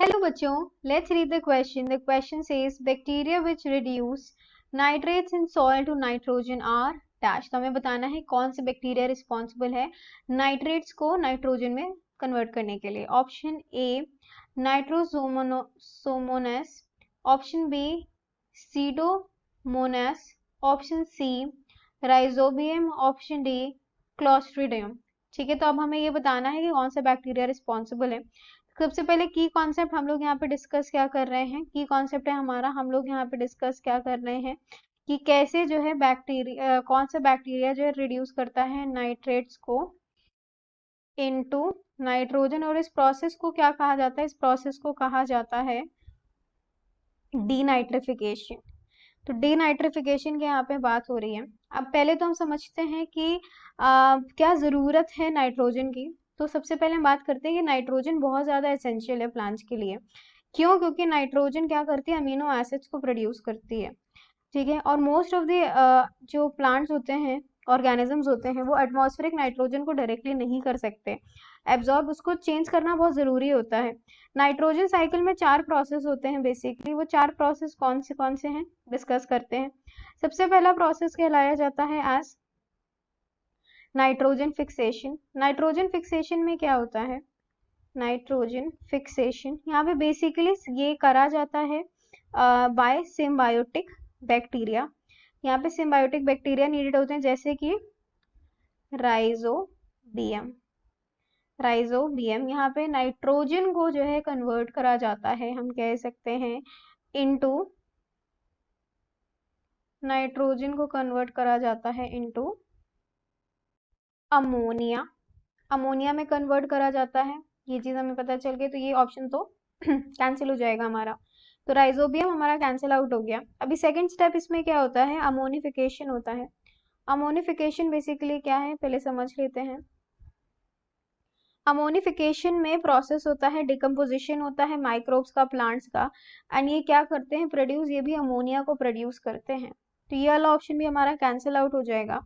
Hello बच्चों, let's read the question. The question says bacteria which reduce nitrates in soil to nitrogen are dash. तो हमें बताना है कौन से बैक्टीरिया रिस्पॉन्सिबल है नाइट्रेट्स को नाइट्रोजन में कन्वर्ट करने के लिए. Option A nitrosomonas, option B pseudomonas, option C rhizobium, option D clostridium. ठीक है, तो अब हमें ये बताना है कि कौन सा बैक्टीरिया रिस्पॉन्सिबल है. सबसे पहले की कॉन्सेप्ट हम लोग यहाँ पे डिस्कस क्या कर रहे हैं, की कॉन्सेप्ट है हमारा, हम लोग यहाँ पे डिस्कस क्या कर रहे हैं कि कैसे जो है बैक्टीरिया, कौन सा बैक्टीरिया जो है रिड्यूस करता है नाइट्रेट्स को इनटू नाइट्रोजन, और इस प्रोसेस को क्या कहा जाता है, इस प्रोसेस को कहा जाता है डीनाइट्रिफिकेशन. तो डीनाइट्रिफिकेशन की यहाँ पे बात हो रही है. अब पहले तो हम समझते हैं कि क्या ज़रूरत है नाइट्रोजन की. तो सबसे पहले हम बात करते हैं कि नाइट्रोजन बहुत ज़्यादा एसेंशियल है प्लांट्स के लिए. क्यों? क्योंकि नाइट्रोजन क्या करती है, अमीनो एसिड्स को प्रोड्यूस करती है. ठीक है, और मोस्ट ऑफ द जो प्लांट्स होते हैं, ऑर्गेनिजम्स होते हैं, वो एटमॉस्फेरिक नाइट्रोजन को डायरेक्टली नहीं कर सकते एब्जॉर्ब, उसको चेंज करना बहुत ज़रूरी होता है. नाइट्रोजन साइकिल में 4 प्रोसेस होते हैं बेसिकली. वो 4 प्रोसेस कौन से हैं डिस्कस करते हैं. सबसे पहला प्रोसेस कहलाया जाता है as nitrogen fixation. Nitrogen fixation में क्या होता है, नाइट्रोजन फिक्सेशन यहाँ पे बेसिकली ये करा जाता है बाय सिम्बायोटिक बैक्टीरिया. यहाँ पे सिम्बायोटिक बैक्टीरिया नीडेड होते हैं, जैसे कि राइजोबियम. राइजोबियम यहाँ पे नाइट्रोजन को जो है कन्वर्ट करा जाता है, हम कह सकते हैं इनटू, नाइट्रोजन को कन्वर्ट करा जाता है इनटू अमोनिया. अमोनिया में कन्वर्ट करा जाता है. ये चीज हमें पता चल गई, तो ये ऑप्शन तो कैंसिल हो जाएगा हमारा. तो राइजोबियम हमारा कैंसिल आउट हो गया. अभी सेकंड स्टेप इसमें क्या होता है, अमोनिफिकेशन होता है. अमोनिफिकेशन बेसिकली क्या है पहले समझ लेते हैं. अमोनिफिकेशन में प्रोसेस होता है, डिकम्पोजिशन होता है माइक्रोब्स का, प्लांट्स का, एंड ये क्या करते हैं, प्रोड्यूस, ये भी अमोनिया को प्रोड्यूस करते हैं. तो ये वाला ऑप्शन भी हमारा कैंसिल आउट हो जाएगा.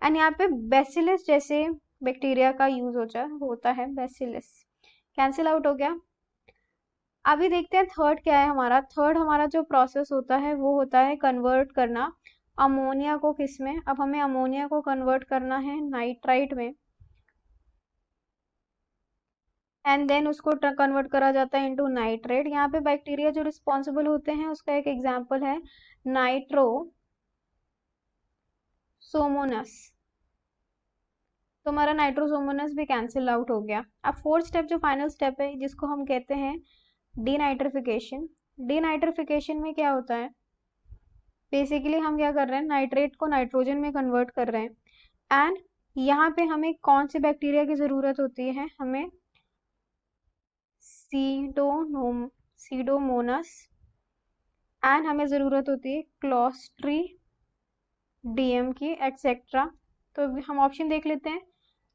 एंड यहाँ पे बेसिलस जैसे बैक्टीरिया का यूज होता है, बेसिलस कैंसिल आउट हो गया. अभी देखते हैं थर्ड क्या है हमारा. थर्ड हमारा जो प्रोसेस होता है वो होता है कन्वर्ट करना अमोनिया को किसमें. अब हमें अमोनिया को कन्वर्ट करना है नाइट्राइट में, एंड देन उसको कन्वर्ट करा जाता है इनटू नाइट्रेट. यहाँ पे बैक्टीरिया जो रिस्पॉन्सिबल होते हैं उसका एक एग्जांपल है नाइट्रोसोमोनस. तो हमारा नाइट्रोसोमोनस भी कैंसिल आउट हो गया. अब फोर्थ स्टेप जो फाइनल स्टेप है जिसको हम कहते हैं डीनाइट्रिफिकेशन. डीनाइट्रिफिकेशन में क्या होता है, बेसिकली हम क्या कर रहे हैं, नाइट्रेट को नाइट्रोजन में कन्वर्ट कर रहे हैं. एंड यहाँ पे हमें कौन से बैक्टीरिया की जरूरत होती है, हमें सीडोमोनस, एंड हमें ज़रूरत होती है क्लोस्ट्रीडियम की, एटसेट्रा. तो हम ऑप्शन देख लेते हैं,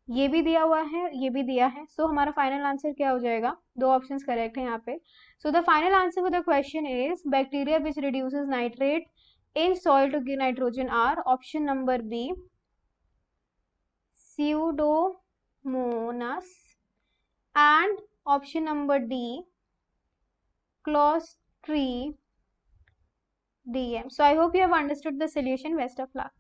ये भी दिया हुआ है, ये भी दिया है. सो हमारा फाइनल आंसर क्या हो जाएगा, 2 ऑप्शंस करेक्ट है यहाँ पे. So the final answer for the question is bacteria which reduces nitrate in soil to give nitrogen are option number B Pseudomonas and option number D Clostridium. So I hope you have understood the solution. Best of luck.